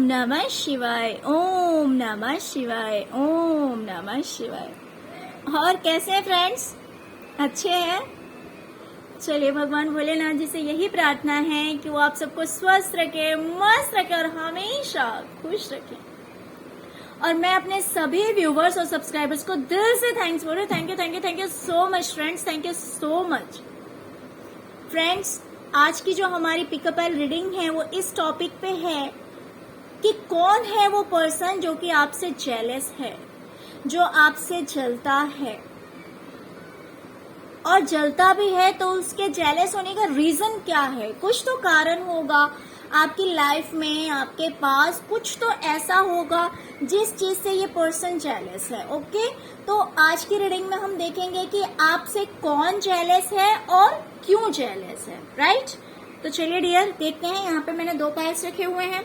नमः शिवाय, ओम नमः शिवाय, ओम नमः शिवाय। और कैसे हैं फ्रेंड्स? अच्छे हैं? चलिए, भगवान भोलेनाथ जी से यही प्रार्थना है कि वो आप सबको स्वस्थ रखे, मस्त रखे और हमेशा खुश रखे। और मैं अपने सभी व्यूवर्स और सब्सक्राइबर्स को दिल से थैंक्स बोल रही हूँ। Thank you, thank you, thank you so much friends, thank you so much friends. आज की जो हमारी पिकअप एल रीडिंग है वो इस टॉपिक पे है कि कौन है वो पर्सन जो कि आपसे जेलस है, जो आपसे जलता है, और जलता भी है तो उसके जेलस होने का रीजन क्या है। कुछ तो कारण होगा आपकी लाइफ में, आपके पास कुछ तो ऐसा होगा जिस चीज से ये पर्सन जेलस है। ओके, तो आज की रीडिंग में हम देखेंगे कि आपसे कौन जेलस है और क्यों जेलस है। राइट, तो चलिए डियर देखते हैं। यहाँ पे मैंने 2 पाइल्स रखे हुए हैं।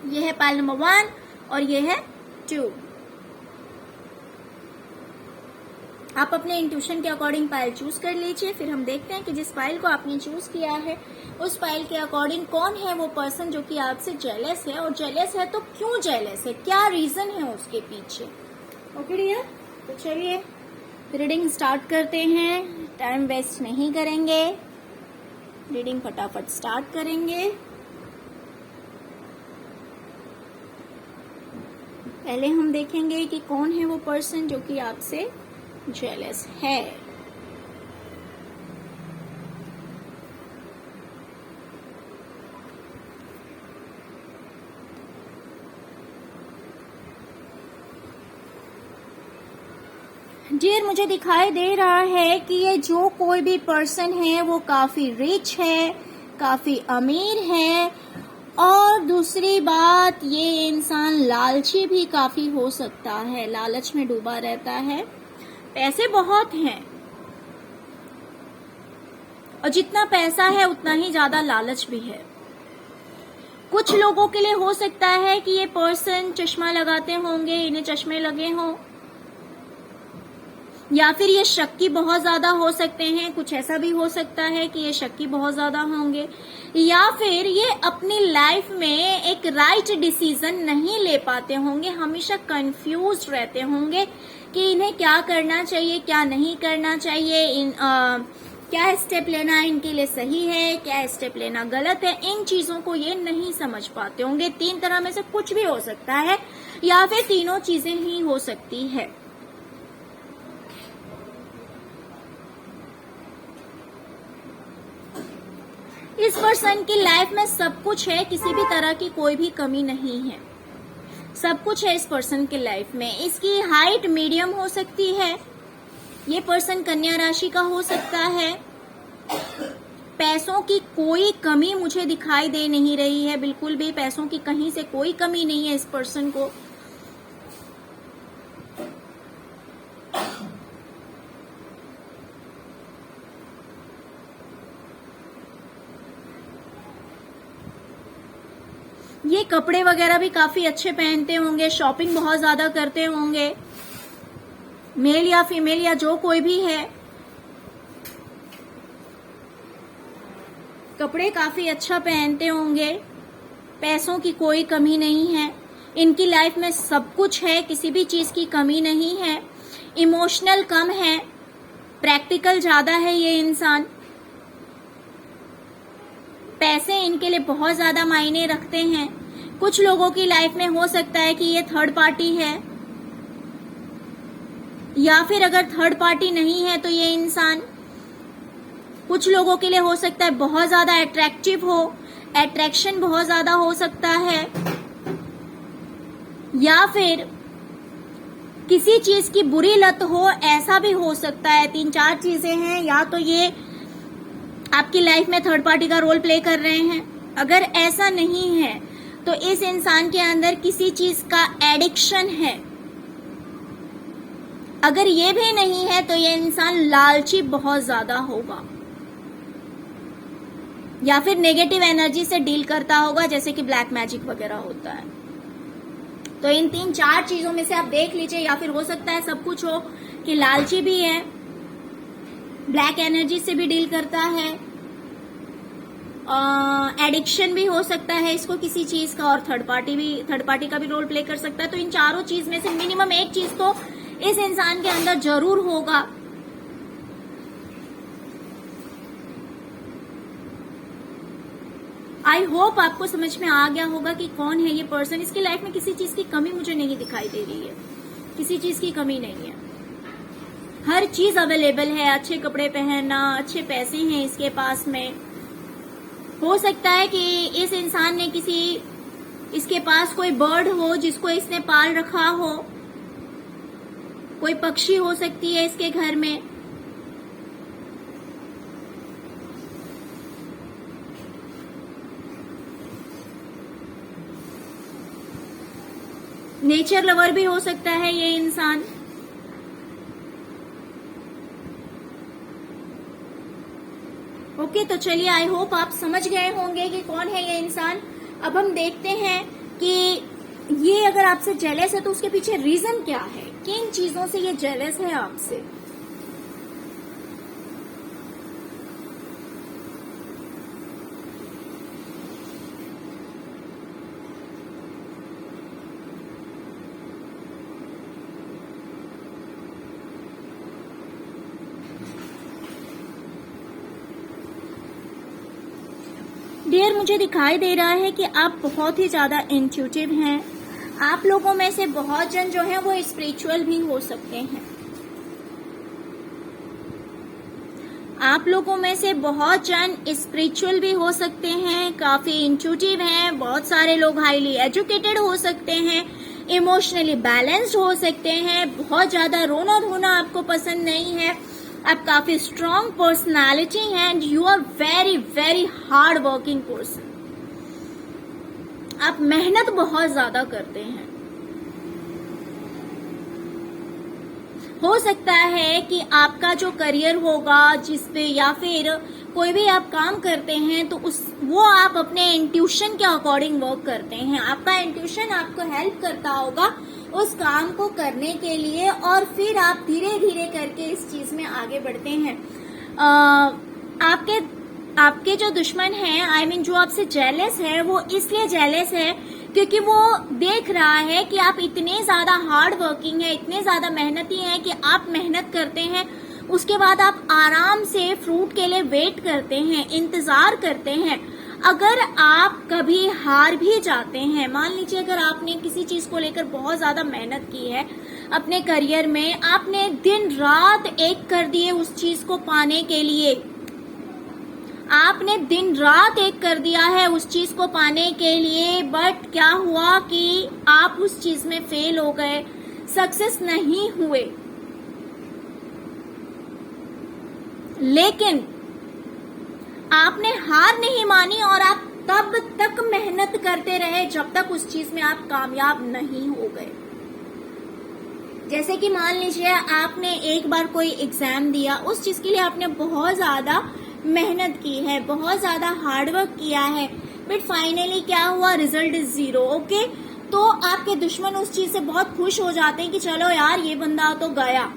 ये है पाइल नंबर 1 और ये है 2। आप अपने इंट्यूशन के अकॉर्डिंग पाइल चूज कर लीजिए। फिर हम देखते हैं कि जिस पाइल को आपने चूज किया है उस पाइल के अकॉर्डिंग कौन है वो पर्सन जो कि आपसे जेलस है, और जेलस है तो क्यों जेलस है, क्या रीजन है उसके पीछे। ओके डियर, तो चलिए रीडिंग स्टार्ट करते हैं। टाइम वेस्ट नहीं करेंगे, रीडिंग फटाफट स्टार्ट करेंगे। पहले हम देखेंगे कि कौन है वो पर्सन जो कि आपसे जेलस है। डियर, मुझे दिखाई दे रहा है कि ये जो कोई भी पर्सन है वो काफी रिच है, काफी अमीर है, और दूसरी बात ये इंसान लालची भी काफी हो सकता है, लालच में डूबा रहता है। पैसे बहुत हैं और जितना पैसा है उतना ही ज्यादा लालच भी है। कुछ लोगों के लिए हो सकता है कि ये पर्सन चश्मा लगाते होंगे, इन्हें चश्मे लगे हों, या फिर ये शक्की बहुत ज्यादा हो सकते हैं। कुछ ऐसा भी हो सकता है कि ये शक्की बहुत ज्यादा होंगे, या फिर ये अपनी लाइफ में एक राइट डिसीजन नहीं ले पाते होंगे, हमेशा कंफ्यूज रहते होंगे कि इन्हें क्या करना चाहिए, क्या नहीं करना चाहिए, क्या स्टेप लेना इनके लिए सही है, क्या स्टेप लेना गलत है। इन चीजों को ये नहीं समझ पाते होंगे। 3 तरह में से कुछ भी हो सकता है, या फिर तीनों चीजें ही हो सकती है। इस पर्सन की लाइफ में सब कुछ है, किसी भी तरह की कोई भी कमी नहीं है, सब कुछ है इस पर्सन के लाइफ में। इसकी हाइट मीडियम हो सकती है, ये पर्सन कन्या राशि का हो सकता है। पैसों की कोई कमी मुझे दिखाई दे नहीं रही है, बिल्कुल भी पैसों की कहीं से कोई कमी नहीं है इस पर्सन को। ये कपड़े वगैरह भी काफी अच्छे पहनते होंगे, शॉपिंग बहुत ज्यादा करते होंगे, मेल या फीमेल या जो कोई भी है। कपड़े काफी अच्छा पहनते होंगे, पैसों की कोई कमी नहीं है, इनकी लाइफ में सब कुछ है, किसी भी चीज की कमी नहीं है। इमोशनल कम है, प्रैक्टिकल ज्यादा है ये इंसान। पैसे इनके लिए बहुत ज्यादा मायने रखते हैं। कुछ लोगों की लाइफ में हो सकता है कि ये थर्ड पार्टी है, या फिर अगर थर्ड पार्टी नहीं है तो ये इंसान कुछ लोगों के लिए हो सकता है बहुत ज्यादा अट्रैक्टिव हो, अट्रैक्शन बहुत ज्यादा हो सकता है, या फिर किसी चीज की बुरी लत हो, ऐसा भी हो सकता है। 3-4 चीजें हैं। या तो ये आपकी लाइफ में थर्ड पार्टी का रोल प्ले कर रहे हैं। अगर ऐसा नहीं है तो इस इंसान के अंदर किसी चीज का एडिक्शन है। अगर ये भी नहीं है तो ये इंसान लालची बहुत ज्यादा होगा, या फिर नेगेटिव एनर्जी से डील करता होगा, जैसे कि ब्लैक मैजिक वगैरह होता है। तो इन 3-4 चीजों में से आप देख लीजिए, या फिर हो सकता है सब कुछ हो कि लालची भी है, ब्लैक एनर्जी से भी डील करता है, एडिक्शन भी हो सकता है इसको किसी चीज का, और थर्ड पार्टी का भी रोल प्ले कर सकता है। तो इन चारों चीज में से मिनिमम एक चीज तो इस इंसान के अंदर जरूर होगा। आई होप आपको समझ में आ गया होगा कि कौन है ये पर्सन। इसकी लाइफ में किसी चीज की कमी मुझे नहीं दिखाई दे रही है, किसी चीज की कमी नहीं है, हर चीज अवेलेबल है। अच्छे कपड़े पहनना, अच्छे पैसे हैं इसके पास में। हो सकता है कि इस इंसान ने इसके पास कोई बर्ड हो जिसको इसने पाल रखा हो, कोई पक्षी हो सकती है इसके घर में। नेचर लवर भी हो सकता है ये इंसान। ओके, तो चलिए आई होप आप समझ गए होंगे कि कौन है ये इंसान। अब हम देखते हैं कि ये अगर आपसे जेलस है तो उसके पीछे रीजन क्या है, किन चीजों से ये जेलस है आपसे। डियर, मुझे दिखाई दे रहा है कि आप बहुत ही ज्यादा इंट्यूटिव हैं। आप लोगों में से बहुत जन जो है वो स्पिरिचुअल भी हो सकते हैं। आप लोगों में से बहुत जन स्पिरिचुअल भी हो सकते हैं, काफी इंट्यूटिव हैं। बहुत सारे लोग हाईली एजुकेटेड हो सकते हैं, इमोशनली बैलेंस्ड हो सकते हैं। बहुत ज्यादा रोना धोना आपको पसंद नहीं है। आप काफी स्ट्रॉन्ग पर्सनालिटी हैं and you are very very hard working person. आप मेहनत बहुत ज्यादा करते हैं। हो सकता है कि आपका जो करियर होगा जिसपे, या फिर कोई भी आप काम करते हैं तो वो आप अपने इंट्यूशन के अकॉर्डिंग वर्क करते हैं। आपका इंट्यूशन आपको हेल्प करता होगा उस काम को करने के लिए, और फिर आप धीरे धीरे करके इस चीज में आगे बढ़ते हैं। आपके जो दुश्मन हैं, आई मीन जो आपसे जेलस है, वो इसलिए जेलस है क्योंकि वो देख रहा है कि आप इतने ज्यादा हार्ड वर्किंग है, इतने ज्यादा मेहनती हैं कि आप मेहनत करते हैं, उसके बाद आप आराम से फ्रूट के लिए वेट करते हैं, इंतजार करते हैं। अगर आप कभी हार भी जाते हैं, मान लीजिए अगर आपने किसी चीज को लेकर बहुत ज्यादा मेहनत की है अपने करियर में, आपने दिन रात एक कर दिए उस चीज को पाने के लिए, आपने दिन रात एक कर दिया है उस चीज को पाने के लिए, बट क्या हुआ कि आप उस चीज में फेल हो गए, सक्सेस नहीं हुए। लेकिन आपने हार नहीं मानी और आप तब तक मेहनत करते रहे जब तक उस चीज में आप कामयाब नहीं हो गए। जैसे कि मान लीजिए आपने एक बार कोई एग्जाम दिया, उस चीज के लिए आपने बहुत ज्यादा मेहनत की है, बहुत ज्यादा हार्डवर्क किया है, बट फाइनली क्या हुआ, रिजल्ट इज 0। ओके, तो आपके दुश्मन उस चीज से बहुत खुश हो जाते हैं कि चलो यार ये बंदा तो गया,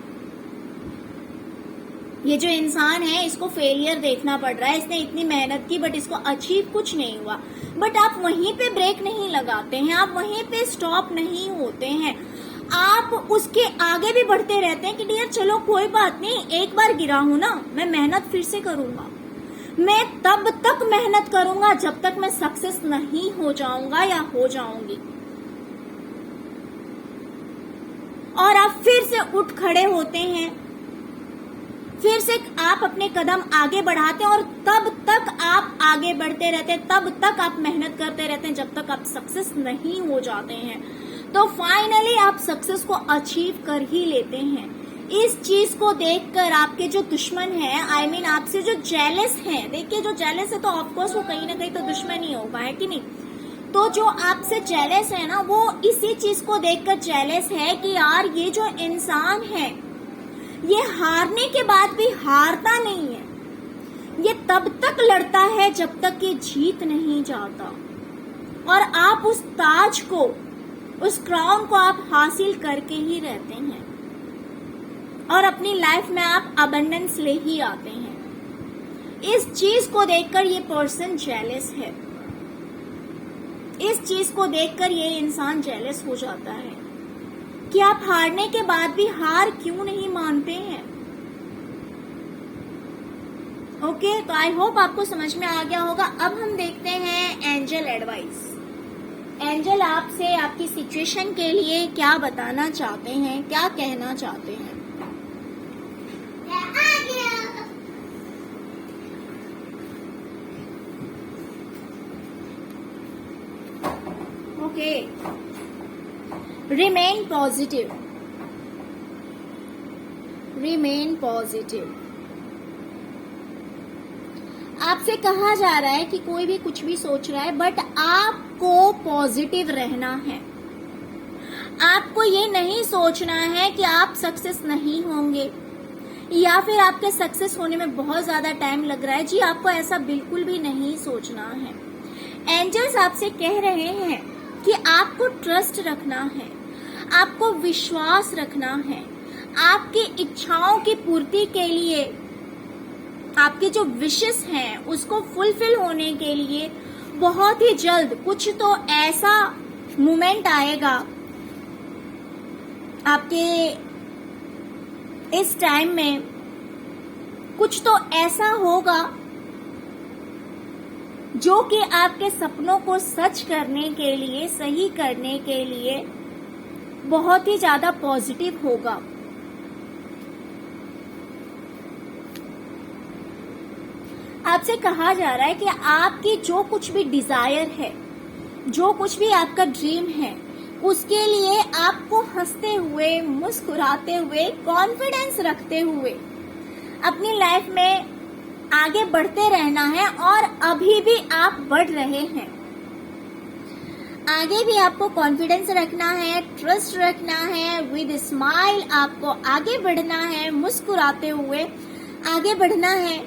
ये जो इंसान है इसको फेलियर देखना पड़ रहा है, इसने इतनी मेहनत की बट इसको अचीव कुछ नहीं हुआ। बट आप वहीं पे ब्रेक नहीं लगाते हैं, आप वहीं पे स्टॉप नहीं होते हैं, आप उसके आगे भी बढ़ते रहते हैं कि डियर चलो कोई बात नहीं, एक बार गिरा हूं ना, मैं मेहनत फिर से करूंगा, मैं तब तक मेहनत करूंगा जब तक मैं सक्सेस नहीं हो जाऊंगा या हो जाऊंगी। और आप फिर से उठ खड़े होते हैं, फिर से आप अपने कदम आगे बढ़ाते हैं और तब तक आप आगे बढ़ते रहते हैं, तब तक आप मेहनत करते रहते हैं जब तक आप सक्सेस नहीं हो जाते हैं। तो फाइनली आप सक्सेस को अचीव कर ही लेते हैं। इस चीज को देखकर आपके जो दुश्मन है, आई मीन आपसे जो जेलस है, देखिए जो जेलस है तो ऑफकोर्स वो कहीं ना कहीं तो दुश्मन ही होगा, है कि नहीं। तो जो आपसे जेलस है ना, वो इसी चीज को देखकर जेलस है कि यार ये जो इंसान है ये हारने के बाद भी हारता नहीं है, ये तब तक लड़ता है जब तक ये जीत नहीं जाता। और आप उस ताज को, उस क्राउन को आप हासिल करके ही रहते हैं और अपनी लाइफ में आप अबंडेंस ले ही आते हैं। इस चीज को देखकर ये पर्सन जेलस है, इस चीज को देखकर ये इंसान जेलस हो जाता है कि आप हारने के बाद भी हार क्यों नहीं मानते हैं। ओके, तो आई होप आपको समझ में आ गया होगा। अब हम देखते हैं एंजल एडवाइस। एंजल आपसे आपकी सिचुएशन के लिए क्या बताना चाहते हैं, क्या कहना चाहते हैं। Okay, remain positive, remain positive. आपसे कहा जा रहा है कि कोई भी कुछ भी सोच रहा है, बट आपको पॉजिटिव रहना है। आपको ये नहीं सोचना है कि आप सक्सेस नहीं होंगे या फिर आपके सक्सेस होने में बहुत ज्यादा टाइम लग रहा है। जी, आपको ऐसा बिल्कुल भी नहीं सोचना है। एंजल्स आपसे कह रहे हैं कि आपको ट्रस्ट रखना है, आपको विश्वास रखना है। आपकी इच्छाओं की पूर्ति के लिए, आपके जो विशेस हैं उसको फुलफिल होने के लिए बहुत ही जल्द कुछ तो ऐसा मोमेंट आएगा आपके इस टाइम में, कुछ तो ऐसा होगा जो कि आपके सपनों को सच करने के लिए, सही करने के लिए बहुत ही ज्यादा पॉजिटिव होगा। आपसे कहा जा रहा है कि आपकी जो कुछ भी डिजायर है, जो कुछ भी आपका ड्रीम है, उसके लिए आपको हंसते हुए, मुस्कुराते हुए, कॉन्फिडेंस रखते हुए अपनी लाइफ में आगे बढ़ते रहना है। और अभी भी आप बढ़ रहे हैं, आगे भी आपको कॉन्फिडेंस रखना है, ट्रस्ट रखना है। विद स्माइल आपको आगे बढ़ना है, मुस्कुराते हुए आगे बढ़ना है।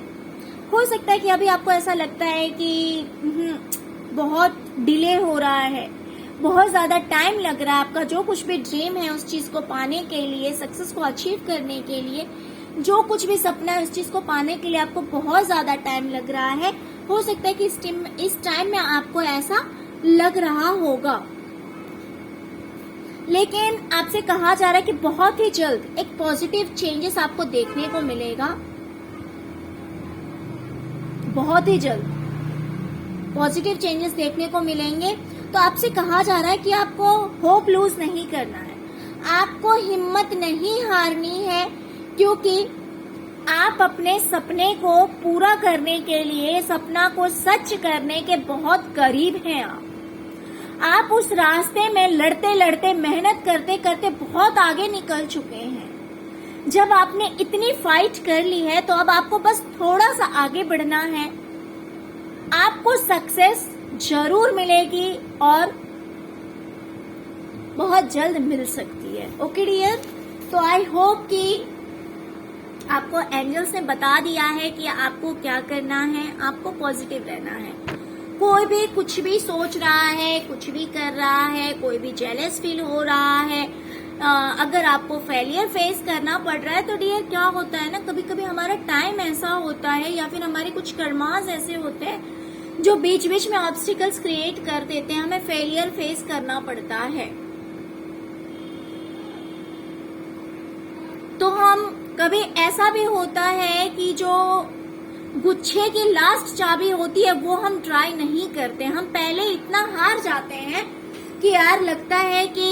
हो सकता है कि अभी आपको ऐसा लगता है कि बहुत डिले हो रहा है, बहुत ज्यादा टाइम लग रहा है। आपका जो कुछ भी ड्रीम है उस चीज को पाने के लिए, सक्सेस को अचीव करने के लिए, जो कुछ भी सपना है उस चीज को पाने के लिए आपको बहुत ज्यादा टाइम लग रहा है। हो सकता है कि इस टाइम में आपको ऐसा लग रहा होगा, लेकिन आपसे कहा जा रहा है कि बहुत ही जल्द एक पॉजिटिव चेंजेस आपको देखने को मिलेगा। बहुत ही जल्द पॉजिटिव चेंजेस देखने को मिलेंगे। तो आपसे कहा जा रहा है कि आपको होप लूज नहीं करना है, आपको हिम्मत नहीं हारनी है, क्योंकि आप अपने सपने को पूरा करने के लिए, सपना को सच करने के बहुत करीब हैं। आप उस रास्ते में लड़ते लड़ते, मेहनत करते करते बहुत आगे निकल चुके हैं। जब आपने इतनी फाइट कर ली है तो अब आपको बस थोड़ा सा आगे बढ़ना है। आपको सक्सेस जरूर मिलेगी और बहुत जल्द मिल सकती है। ओके डियर, तो आई होप कि आपको एंजल्स ने बता दिया है कि आपको क्या करना है। आपको पॉजिटिव रहना है। कोई भी कुछ भी सोच रहा है, कुछ भी कर रहा है, कोई भी जेलस फील हो रहा है, अगर आपको फेलियर फेस करना पड़ रहा है, तो डियर क्या होता है ना, कभी कभी हमारा टाइम ऐसा होता है या फिर हमारे कुछ कर्मास ऐसे होते हैं जो बीच बीच में ऑब्स्टिकल्स क्रिएट कर देते हैं, हमें फेलियर फेस करना पड़ता है। तो हम कभी ऐसा भी होता है कि जो गुच्छे की लास्ट चाबी होती है वो हम ट्राई नहीं करते। हम पहले इतना हार जाते हैं कि यार लगता है कि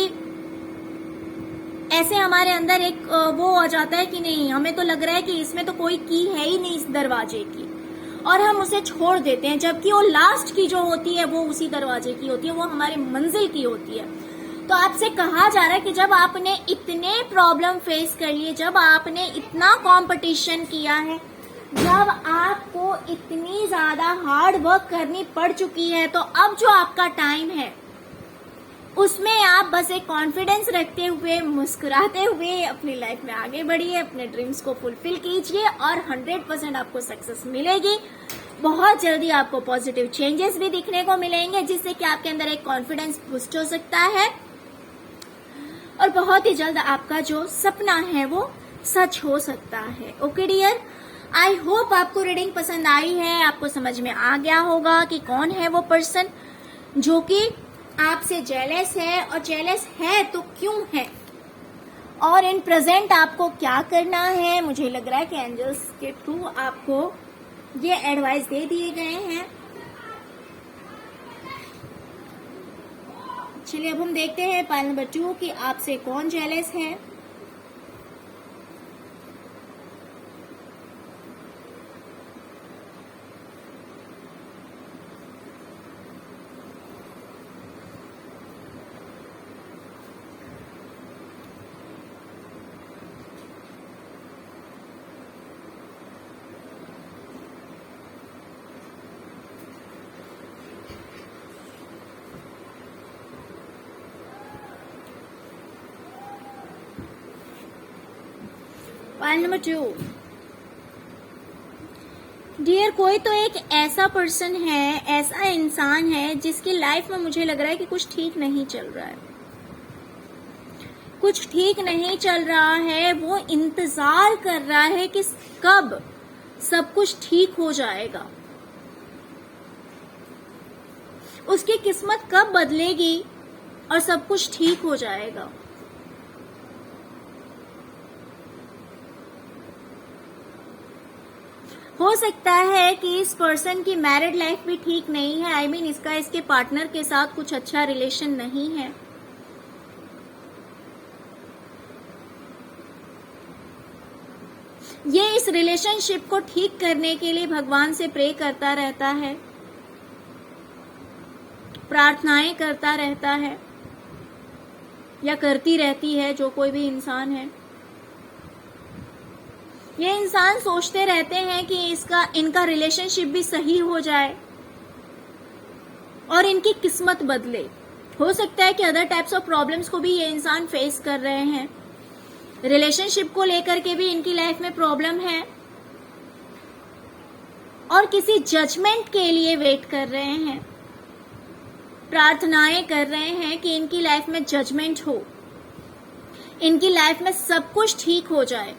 ऐसे हमारे अंदर एक वो आ जाता है कि नहीं, हमें तो लग रहा है कि इसमें तो कोई की है ही नहीं इस दरवाजे की, और हम उसे छोड़ देते हैं। जबकि वो लास्ट की जो होती है वो उसी दरवाजे की होती है, वो हमारी मंजिल की होती है। तो आपसे कहा जा रहा है कि जब आपने इतने प्रॉब्लम फेस कर लिए, जब आपने इतना कंपटीशन किया है, जब आपको इतनी ज्यादा हार्ड वर्क करनी पड़ चुकी है, तो अब जो आपका टाइम है उसमें आप बस एक कॉन्फिडेंस रखते हुए, मुस्कुराते हुए अपनी लाइफ में आगे बढ़िए, अपने ड्रीम्स को फुलफिल कीजिए और 100% आपको सक्सेस मिलेगी। बहुत जल्दी आपको पॉजिटिव चेंजेस भी दिखने को मिलेंगे, जिससे कि आपके अंदर एक कॉन्फिडेंस बूस्ट हो सकता है और बहुत ही जल्द आपका जो सपना है वो सच हो सकता है। ओके डियर, आई होप आपको रीडिंग पसंद आई है, आपको समझ में आ गया होगा कि कौन है वो पर्सन जो कि आपसे जेलस है, और जेलस है तो क्यों है, और इन प्रेजेंट आपको क्या करना है। मुझे लग रहा है कि एंजल्स के थ्रू आपको ये एडवाइस दे दिए गए हैं। चलिए अब हम देखते हैं पाइल नंबर 2 कि आपसे कौन जेलस है। पाइल नंबर 2, डियर, कोई तो एक ऐसा पर्सन है, ऐसा इंसान है जिसकी लाइफ में मुझे लग रहा है कि कुछ ठीक नहीं चल रहा है, कुछ ठीक नहीं चल रहा है। वो इंतजार कर रहा है कि कब सब कुछ ठीक हो जाएगा, उसकी किस्मत कब बदलेगी और सब कुछ ठीक हो जाएगा। हो सकता है कि इस पर्सन की मैरिड लाइफ भी ठीक नहीं है। आई मीन इसका इसके पार्टनर के साथ कुछ अच्छा रिलेशन नहीं है। ये इस रिलेशनशिप को ठीक करने के लिए भगवान से प्रे करता रहता है, प्रार्थनाएं करता रहता है या करती रहती है जो कोई भी इंसान है। ये इंसान सोचते रहते हैं कि इनका रिलेशनशिप भी सही हो जाए और इनकी किस्मत बदले। हो सकता है कि अदर टाइप्स ऑफ प्रॉब्लम्स को भी ये इंसान फेस कर रहे हैं, रिलेशनशिप को लेकर के भी इनकी लाइफ में प्रॉब्लम है और किसी जजमेंट के लिए वेट कर रहे हैं, प्रार्थनाएं कर रहे हैं कि इनकी लाइफ में जजमेंट हो, इनकी लाइफ में सब कुछ ठीक हो जाए,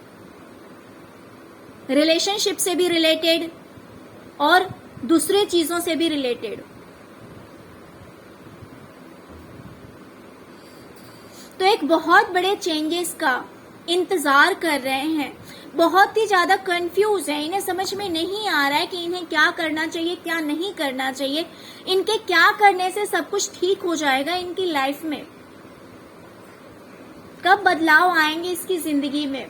रिलेशनशिप से भी रिलेटेड और दूसरे चीजों से भी रिलेटेड। तो एक बहुत बड़े चेंजेस का इंतजार कर रहे हैं, बहुत ही ज्यादा कंफ्यूज है, इन्हें समझ में नहीं आ रहा है कि इन्हें क्या करना चाहिए क्या नहीं करना चाहिए, इनके क्या करने से सब कुछ ठीक हो जाएगा इनकी लाइफ में, कब बदलाव आएंगे इसकी जिंदगी में,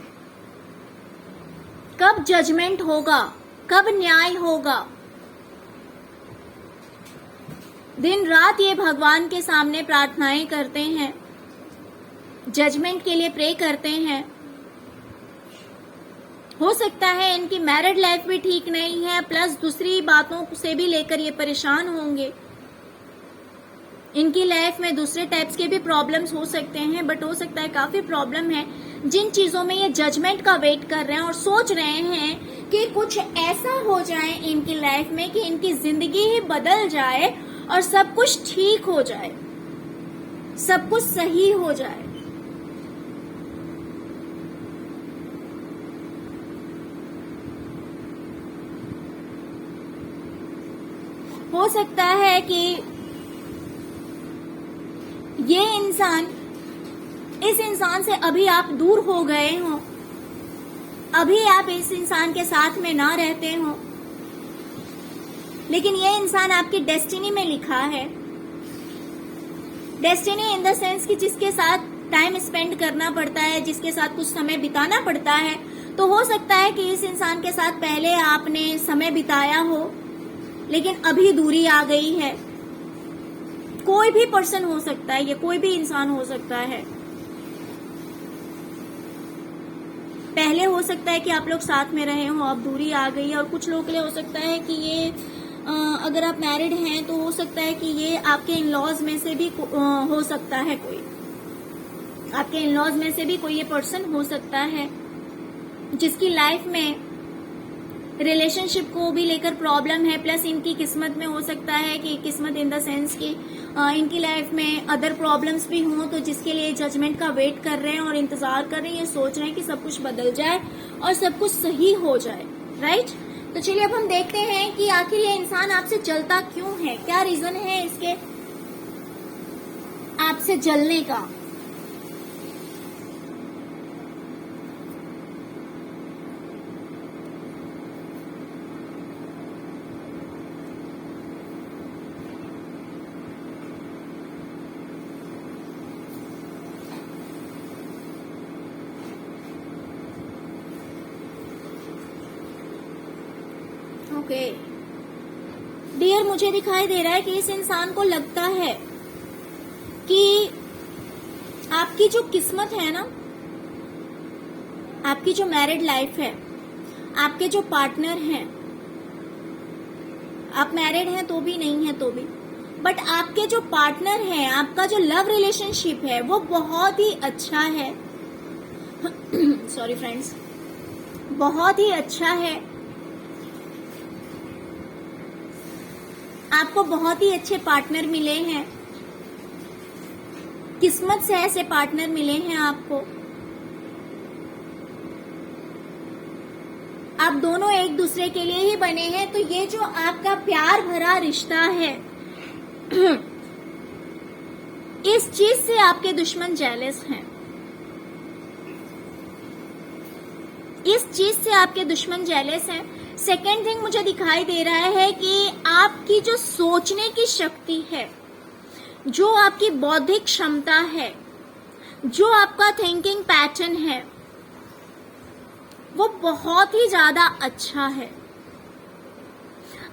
कब जजमेंट होगा, कब न्याय होगा। दिन रात ये भगवान के सामने प्रार्थनाएं करते हैं, जजमेंट के लिए प्रे करते हैं। हो सकता है इनकी मैरिड लाइफ भी ठीक नहीं है, प्लस दूसरी बातों से भी लेकर ये परेशान होंगे। इनकी लाइफ में दूसरे टाइप्स के भी प्रॉब्लम्स हो सकते हैं, बट हो सकता है काफी प्रॉब्लम है जिन चीजों में ये जजमेंट का वेट कर रहे हैं और सोच रहे हैं कि कुछ ऐसा हो जाए इनकी लाइफ में कि इनकी जिंदगी ही बदल जाए और सब कुछ ठीक हो जाए, सब कुछ सही हो जाए। हो सकता है कि ये इंसान, इस इंसान से अभी आप दूर हो गए हो, अभी आप इस इंसान के साथ में ना रहते हो, लेकिन ये इंसान आपकी डेस्टिनी में लिखा है। डेस्टिनी इन द सेंस कि जिसके साथ टाइम स्पेंड करना पड़ता है, जिसके साथ कुछ समय बिताना पड़ता है। तो हो सकता है कि इस इंसान के साथ पहले आपने समय बिताया हो, लेकिन अभी दूरी आ गई है। कोई भी पर्सन हो सकता है, ये कोई भी इंसान हो सकता है। पहले हो सकता है कि आप लोग साथ में रहे हो, अब दूरी आ गई है। और कुछ लोगों के लिए हो सकता है कि ये अगर आप मैरिड हैं तो हो सकता है कि ये आपके इन लॉज में से भी हो सकता है, कोई आपके इन लॉज में से भी कोई ये पर्सन हो सकता है जिसकी लाइफ में रिलेशनशिप को भी लेकर प्रॉब्लम है, प्लस इनकी किस्मत में हो सकता है कि किस्मत इन द सेंस कि इनकी लाइफ में अदर प्रॉब्लम्स भी हों, तो जिसके लिए जजमेंट का वेट कर रहे हैं और इंतजार कर रहे हैं, ये सोच रहे हैं कि सब कुछ बदल जाए और सब कुछ सही हो जाए। राइट। तो चलिए अब हम देखते हैं कि आखिर ये इंसान आपसे जलता क्यों है, क्या रीजन है इसके आपसे जलने का। ओके डियर, मुझे दिखाई दे रहा है कि इस इंसान को लगता है कि आपकी जो किस्मत है ना, आपकी जो मैरिड लाइफ है, आपके जो पार्टनर हैं, आप मैरिड हैं तो भी, नहीं है तो भी, बट आपके जो पार्टनर हैं, आपका जो लव रिलेशनशिप है वो बहुत ही अच्छा है। सॉरी फ्रेंड्स, बहुत ही अच्छा है। आपको बहुत ही अच्छे पार्टनर मिले हैं, किस्मत से ऐसे पार्टनर मिले हैं आपको। आप दोनों एक दूसरे के लिए ही बने हैं। तो ये जो आपका प्यार भरा रिश्ता है, इस चीज से आपके दुश्मन जेलस हैं। इस चीज से आपके दुश्मन जेलस हैं। सेकेंड थिंग मुझे दिखाई दे रहा है कि आपकी जो सोचने की शक्ति है, जो आपकी बौद्धिक क्षमता है, जो आपका थिंकिंग पैटर्न है, वो बहुत ही ज्यादा अच्छा है।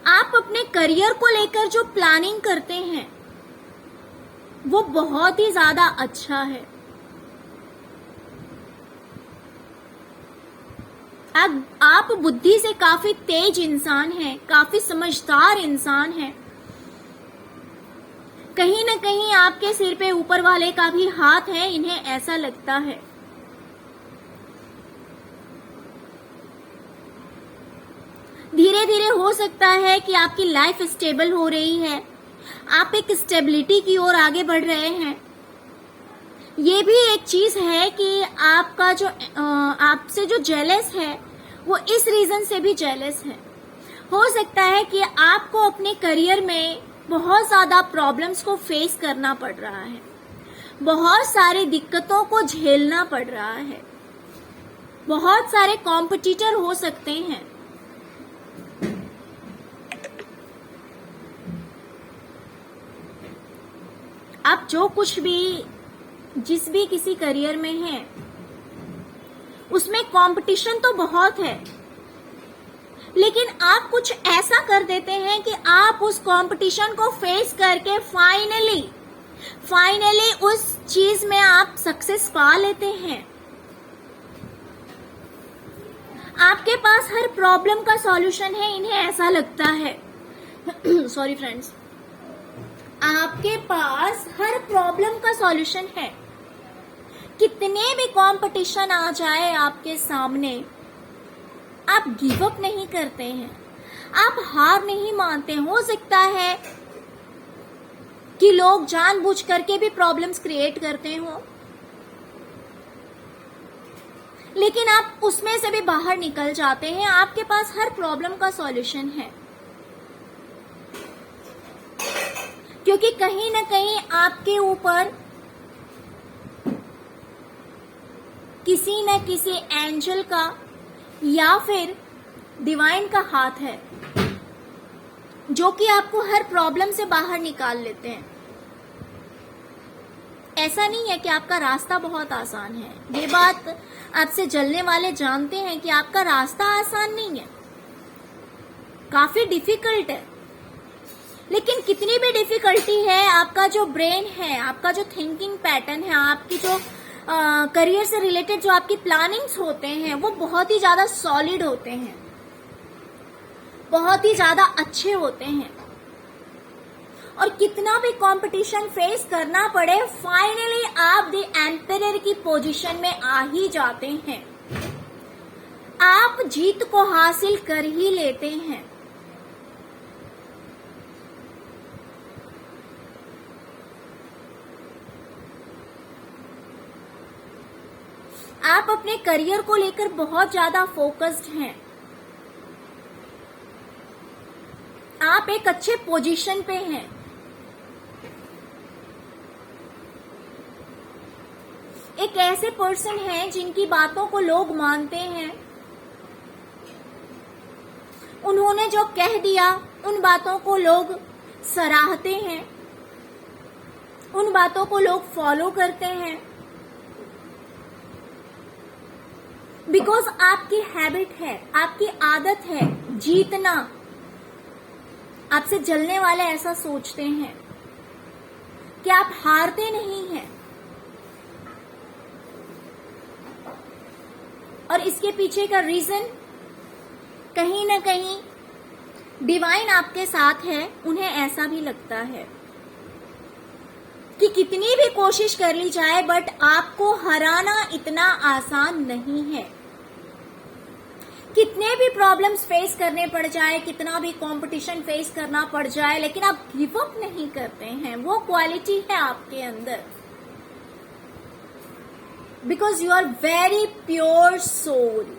आप अपने करियर को लेकर जो प्लानिंग करते हैं वो बहुत ही ज्यादा अच्छा है। आप बुद्धि से काफी तेज इंसान हैं, काफी समझदार इंसान हैं। कहीं ना कहीं आपके सिर पे ऊपर वाले का भी हाथ है, इन्हें ऐसा लगता है। धीरे धीरे हो सकता है कि आपकी लाइफ स्टेबल हो रही है, आप एक स्टेबिलिटी की ओर आगे बढ़ रहे हैं। ये भी एक चीज है कि आपका जो आपसे जो जेलस है वो इस रीजन से भी जेलस है। हो सकता है कि आपको अपने करियर में बहुत ज्यादा प्रॉब्लम्स को फेस करना पड़ रहा है, बहुत सारी दिक्कतों को झेलना पड़ रहा है, बहुत सारे कॉम्पिटिटर हो सकते हैं। आप जो कुछ भी जिस भी किसी करियर में हैं, उसमें कंपटीशन तो बहुत है, लेकिन आप कुछ ऐसा कर देते हैं कि आप उस कंपटीशन को फेस करके फाइनली उस चीज में आप सक्सेस पा लेते हैं। आपके पास हर प्रॉब्लम का सॉल्यूशन है, इन्हें ऐसा लगता है। सॉरी फ्रेंड्स, आपके पास हर प्रॉब्लम का सॉल्यूशन है। कितने भी कंपटीशन आ जाए आपके सामने, आप गिव अप नहीं करते हैं, आप हार नहीं मानते। हो सकता है कि लोग जानबूझ करके भी प्रॉब्लम्स क्रिएट करते हो, लेकिन आप उसमें से भी बाहर निकल जाते हैं। आपके पास हर प्रॉब्लम का सॉल्यूशन है, क्योंकि कहीं ना कहीं आपके ऊपर किसी न किसी एंजल का या फिर डिवाइन का हाथ है, जो कि आपको हर प्रॉब्लम से बाहर निकाल लेते हैं। ऐसा नहीं है कि आपका रास्ता बहुत आसान है। ये बात आपसे जलने वाले जानते हैं कि आपका रास्ता आसान नहीं है, काफी डिफिकल्ट है। लेकिन कितनी भी डिफिकल्टी है, आपका जो ब्रेन है, आपका जो थिंकिंग पैटर्न है, आपकी जो करियर से रिलेटेड जो आपकी प्लानिंग्स होते हैं, वो बहुत ही ज्यादा सॉलिड होते हैं, बहुत ही ज्यादा अच्छे होते हैं। और कितना भी कंपटीशन फेस करना पड़े, फाइनली आप द एम्पायर की पोजीशन में आ ही जाते हैं। आप जीत को हासिल कर ही लेते हैं। आप अपने करियर को लेकर बहुत ज्यादा फोकस्ड हैं। आप एक अच्छे पोजीशन पे हैं, एक ऐसे पर्सन हैं जिनकी बातों को लोग मानते हैं, उन्होंने जो कह दिया उन बातों को लोग सराहते हैं, उन बातों को लोग फॉलो करते हैं, बिकॉज आपकी हैबिट है, आपकी आदत है जीतना। आपसे जलने वाले ऐसा सोचते हैं कि आप हारते नहीं हैं, और इसके पीछे का रीजन कहीं ना कहीं डिवाइन आपके साथ है। उन्हें ऐसा भी लगता है कि कितनी भी कोशिश कर ली जाए बट आपको हराना इतना आसान नहीं है। कितने भी प्रॉब्लम्स फेस करने पड़ जाए, कितना भी कंपटीशन फेस करना पड़ जाए, लेकिन आप गिव अप नहीं करते हैं। वो क्वालिटी है आपके अंदर, because you are very pure soul.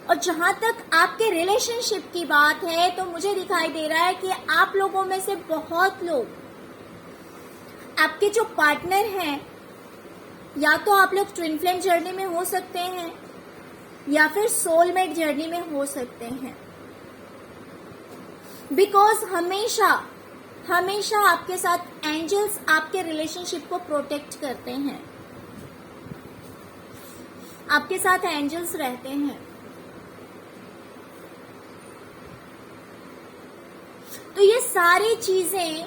और जहां तक आपके रिलेशनशिप की बात है तो मुझे दिखाई दे रहा है कि आप लोगों में से बहुत लोग, आपके जो पार्टनर हैं, या तो आप लोग ट्विन फ्लेम जर्नी में हो सकते हैं या फिर सोलमेट जर्नी में हो सकते हैं, बिकॉज हमेशा हमेशा आपके साथ एंजल्स आपके रिलेशनशिप को प्रोटेक्ट करते हैं, आपके साथ एंजल्स रहते हैं। तो ये सारी चीजें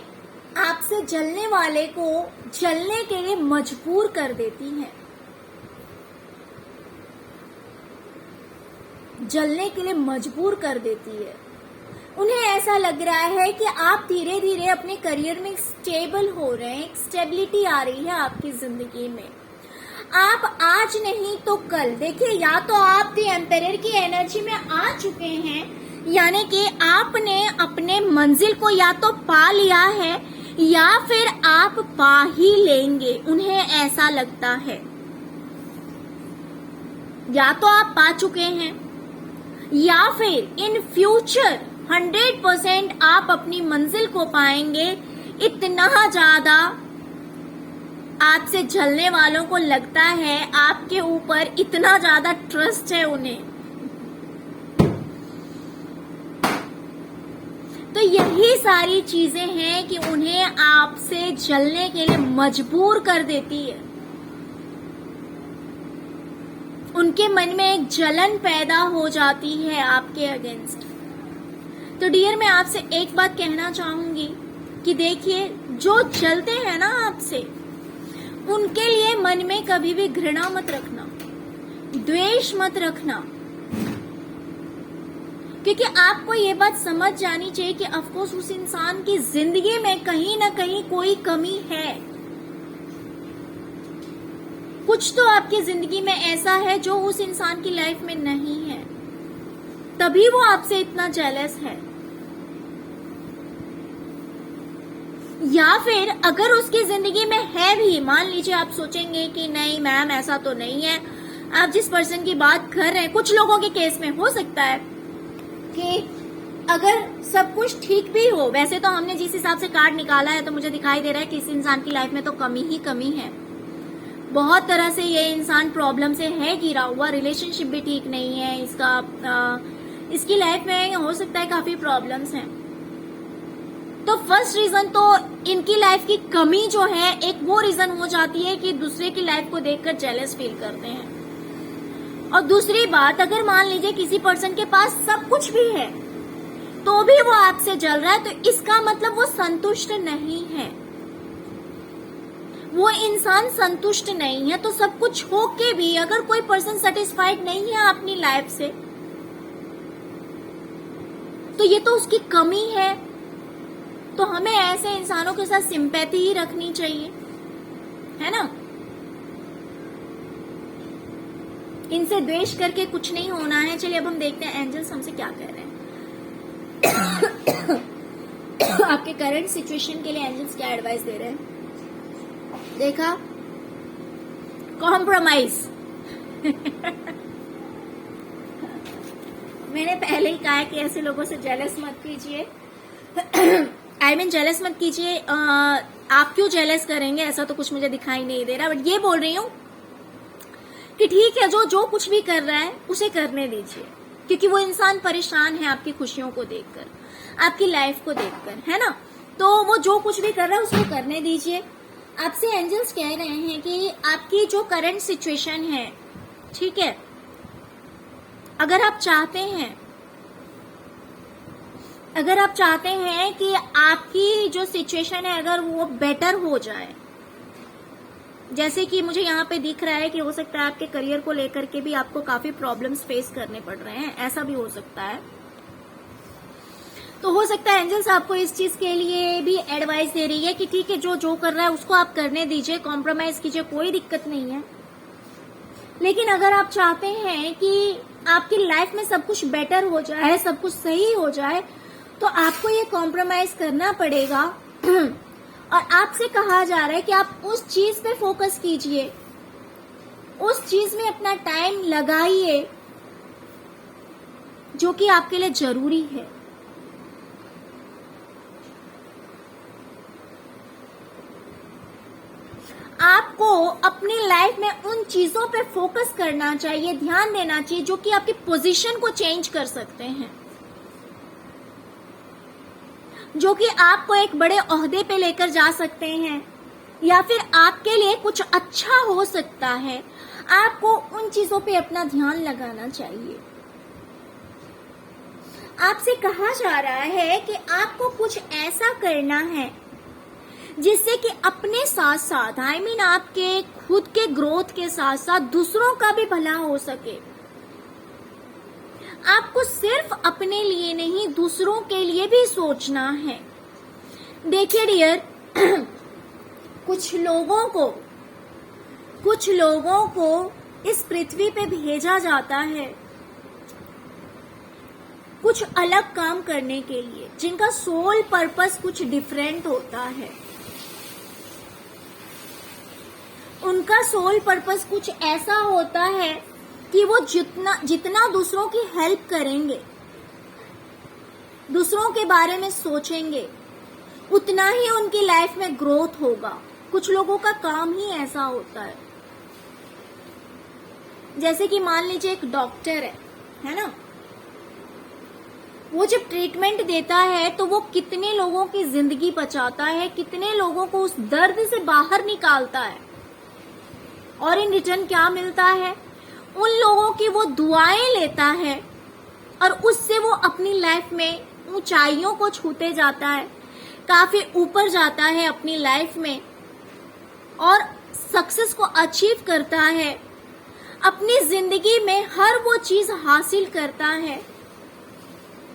आपसे जलने वाले को जलने के लिए मजबूर कर देती हैं, जलने के लिए मजबूर कर देती है। उन्हें ऐसा लग रहा है कि आप धीरे धीरे अपने करियर में स्टेबल हो रहे हैं, एक स्टेबिलिटी आ रही है आपकी जिंदगी में। आप आज नहीं तो कल, देखिए, या तो आप दी एम्पायर की एनर्जी में आ चुके हैं, यानी कि आपने अपने मंजिल को या तो पा लिया है या फिर आप पा ही लेंगे। उन्हें ऐसा लगता है, या तो आप पा चुके हैं या फिर इन फ्यूचर 100% आप अपनी मंजिल को पाएंगे। इतना ज्यादा आपसे जलने वालों को लगता है आपके ऊपर, इतना ज्यादा ट्रस्ट है उन्हें। तो यही सारी चीजें हैं कि उन्हें आपसे जलने के लिए मजबूर कर देती है। उनके मन में एक जलन पैदा हो जाती है आपके अगेंस्ट। तो डियर, मैं आपसे एक बात कहना चाहूंगी कि देखिए, जो जलते हैं ना आपसे, उनके लिए मन में कभी भी घृणा मत रखना, द्वेष मत रखना, क्योंकि आपको ये बात समझ जानी चाहिए कि ऑफकोर्स उस इंसान की जिंदगी में कहीं ना कहीं कोई कमी है। कुछ तो आपकी जिंदगी में ऐसा है जो उस इंसान की लाइफ में नहीं है, तभी वो आपसे इतना जेलस है। या फिर अगर उसकी जिंदगी में है भी, मान लीजिए आप सोचेंगे कि नहीं मैम ऐसा तो नहीं है, आप जिस पर्सन की बात कर रहे हैं, कुछ लोगों के केस में हो सकता है कि अगर सब कुछ ठीक भी हो, वैसे तो हमने जिस हिसाब से कार्ड निकाला है तो मुझे दिखाई दे रहा है कि इस इंसान की लाइफ में तो कमी ही कमी है। बहुत तरह से ये इंसान प्रॉब्लम से है घिरा हुआ, रिलेशनशिप भी ठीक नहीं है इसकी लाइफ में हो सकता है काफी प्रॉब्लम्स हैं। तो फर्स्ट रीजन तो इनकी लाइफ की कमी जो है, एक वो रीजन हो जाती है कि दूसरे की लाइफ को देखकर जेलस फील करते हैं। और दूसरी बात, अगर मान लीजिए किसी पर्सन के पास सब कुछ भी है तो भी वो आपसे जल रहा है, तो इसका मतलब वो संतुष्ट नहीं है, वो इंसान संतुष्ट नहीं है। तो सब कुछ होके भी अगर कोई पर्सन सेटिस्फाइड नहीं है अपनी लाइफ से, तो ये तो उसकी कमी है। तो हमें ऐसे इंसानों के साथ सिंपैथी ही रखनी चाहिए, है ना। इनसे द्वेष करके कुछ नहीं होना है। चलिए अब हम देखते हैं एंजल्स हमसे क्या कह रहे हैं। आपके करंट सिचुएशन के लिए एंजल्स क्या एडवाइस दे रहे हैं। देखा, कॉम्प्रोमाइज मैंने पहले ही कहा है कि ऐसे लोगों से जेलस मत कीजिए। आई मीन जेलस मत कीजिए। आप क्यों जेलस करेंगे, ऐसा तो कुछ मुझे दिखाई नहीं दे रहा, बट ये बोल रही हूँ कि ठीक है, जो कुछ भी कर रहा है उसे करने दीजिए, क्योंकि वो इंसान परेशान है आपकी खुशियों को देखकर, आपकी लाइफ को देखकर, है ना। तो वो जो कुछ भी कर रहा है उसको करने दीजिए। आपसे एंजल्स कह रहे हैं कि आपकी जो करंट सिचुएशन है, ठीक है, अगर आप चाहते हैं कि आपकी जो सिचुएशन है अगर वो बेटर हो जाए, जैसे कि मुझे यहाँ पे दिख रहा है कि हो सकता है आपके करियर को लेकर के भी आपको काफी प्रॉब्लम्स फेस करने पड़ रहे हैं, ऐसा भी हो सकता है। तो हो सकता है एंजल्स आपको इस चीज के लिए भी एडवाइस दे रही है कि ठीक है, जो कर रहा है उसको आप करने दीजिए, कॉम्प्रोमाइज कीजिए, कोई दिक्कत नहीं है। लेकिन अगर आप चाहते हैं कि आपकी लाइफ में सब कुछ बेटर हो जाए, सब कुछ सही हो जाए, तो आपको ये कॉम्प्रोमाइज करना पड़ेगा। और आपसे कहा जा रहा है कि आप उस चीज पे फोकस कीजिए, उस चीज में अपना टाइम लगाइए जो कि आपके लिए जरूरी है। आपको अपनी लाइफ में उन चीजों पे फोकस करना चाहिए, ध्यान देना चाहिए जो कि आपकी पोजीशन को चेंज कर सकते हैं, जो कि आपको एक बड़े ओहदे पे लेकर जा सकते हैं, या फिर आपके लिए कुछ अच्छा हो सकता है। आपको उन चीजों पे अपना ध्यान लगाना चाहिए। आपसे कहा जा रहा है कि आपको कुछ ऐसा करना है जिससे कि अपने साथ साथ आई मीन आपके खुद के ग्रोथ के साथ साथ दूसरों का भी भला हो सके। आपको सिर्फ अपने लिए नहीं, दूसरों के लिए भी सोचना है। देखिए डियर, कुछ लोगों को इस पृथ्वी पे भेजा जाता है कुछ अलग काम करने के लिए, जिनका सोल पर्पस कुछ डिफरेंट होता है। उनका सोल पर्पस कुछ ऐसा होता है कि वो जितना दूसरों की हेल्प करेंगे, दूसरों के बारे में सोचेंगे, उतना ही उनकी लाइफ में ग्रोथ होगा। कुछ लोगों का काम ही ऐसा होता है। जैसे कि मान लीजिए एक डॉक्टर है ना, वो जब ट्रीटमेंट देता है तो वो कितने लोगों की जिंदगी बचाता है, कितने लोगों को उस दर्द से बाहर निकालता है, और इन रिटर्न क्या मिलता है? उन लोगों की वो दुआएं लेता है और उससे वो अपनी लाइफ में ऊंचाइयों को छूते जाता है, काफी ऊपर जाता है अपनी लाइफ में और सक्सेस को अचीव करता है, अपनी जिंदगी में हर वो चीज हासिल करता है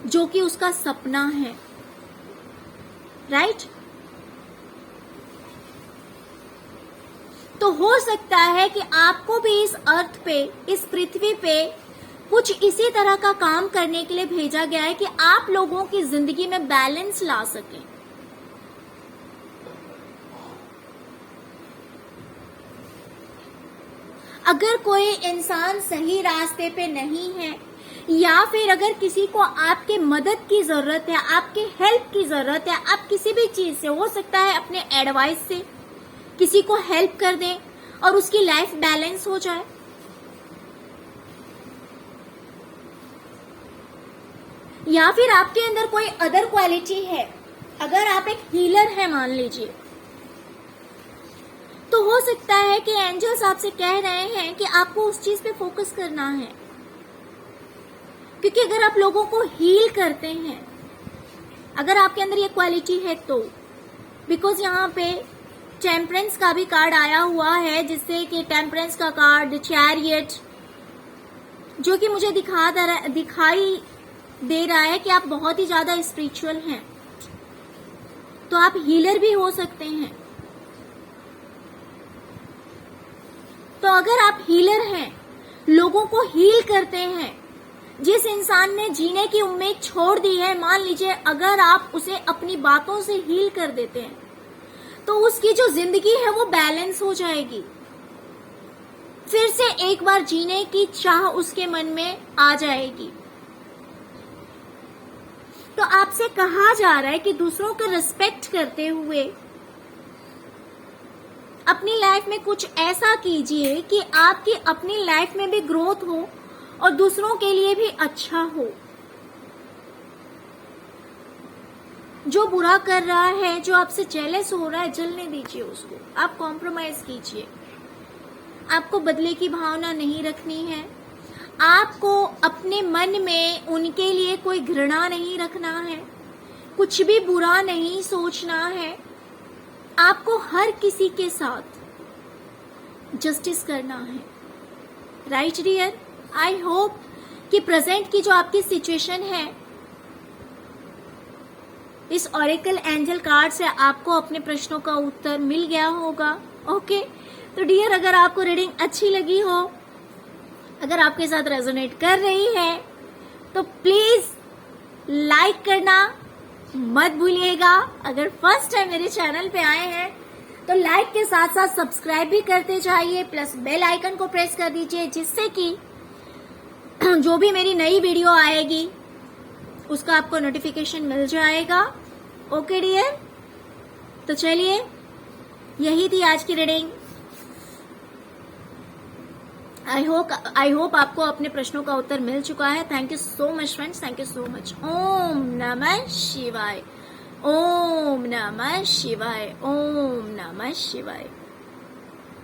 जो कि उसका सपना है। राइट? तो हो सकता है कि आपको भी इस अर्थ पे, इस पृथ्वी पे कुछ इसी तरह का काम करने के लिए भेजा गया है कि आप लोगों की जिंदगी में बैलेंस ला सकें। अगर कोई इंसान सही रास्ते पे नहीं है, या फिर अगर किसी को आपके मदद की जरूरत है, आपके हेल्प की जरूरत है, आप किसी भी चीज से, हो सकता है अपने एडवाइस से किसी को हेल्प कर दें और उसकी लाइफ बैलेंस हो जाए। या फिर आपके अंदर कोई अदर क्वालिटी है, अगर आप एक हीलर हैं मान लीजिए, तो हो सकता है कि एंजल्स आपसे कह रहे हैं कि आपको उस चीज पे फोकस करना है, क्योंकि अगर आप लोगों को हील करते हैं, अगर आपके अंदर ये क्वालिटी है तो, बिकॉज यहाँ पे टेम्परेंस का भी कार्ड आया हुआ है, जिससे कि टेम्परेंस का कार्ड, चैरियट, जो कि मुझे दिखाई दे रहा है कि आप बहुत ही ज्यादा स्पिरिचुअल हैं, तो आप हीलर भी हो सकते हैं। तो अगर आप हीलर हैं, लोगों को हील करते हैं, जिस इंसान ने जीने की उम्मीद छोड़ दी है, मान लीजिए अगर आप उसे अपनी बातों से हील कर देते हैं, तो उसकी जो जिंदगी है वो बैलेंस हो जाएगी। फिर से एक बार जीने की चाह उसके मन में आ जाएगी। तो आपसे कहा जा रहा है कि दूसरों को रिस्पेक्ट करते हुए अपनी लाइफ में कुछ ऐसा कीजिए कि आपकी अपनी लाइफ में भी ग्रोथ हो और दूसरों के लिए भी अच्छा हो। जो बुरा कर रहा है, जो आपसे जेलस हो रहा है, जलने दीजिए उसको। आप कॉम्प्रोमाइज कीजिए। आपको बदले की भावना नहीं रखनी है। आपको अपने मन में उनके लिए कोई घृणा नहीं रखना है, कुछ भी बुरा नहीं सोचना है। आपको हर किसी के साथ जस्टिस करना है। Right dear? आई होप कि प्रेजेंट की जो आपकी सिचुएशन है, इस ऑरेकल एंजल कार्ड से आपको अपने प्रश्नों का उत्तर मिल गया होगा। ओके, तो डियर, अगर आपको रीडिंग अच्छी लगी हो, अगर आपके साथ रेजोनेट कर रही है, तो प्लीज लाइक करना मत भूलिएगा। अगर फर्स्ट टाइम मेरे चैनल पे आए हैं तो लाइक के साथ साथ सब्सक्राइब भी करते जाइए, प्लस बेल आइकन को प्रेस कर दीजिए, जिससे कि जो भी मेरी नई वीडियो आएगी उसका आपको नोटिफिकेशन मिल जाएगा। ओके डियर, तो चलिए, यही थी आज की रीडिंग। आई होप आपको अपने प्रश्नों का उत्तर मिल चुका है। Thank you so much friends, thank you so much. ओम नमः शिवाय, ओम नमः शिवाय, ओम नमः शिवाय।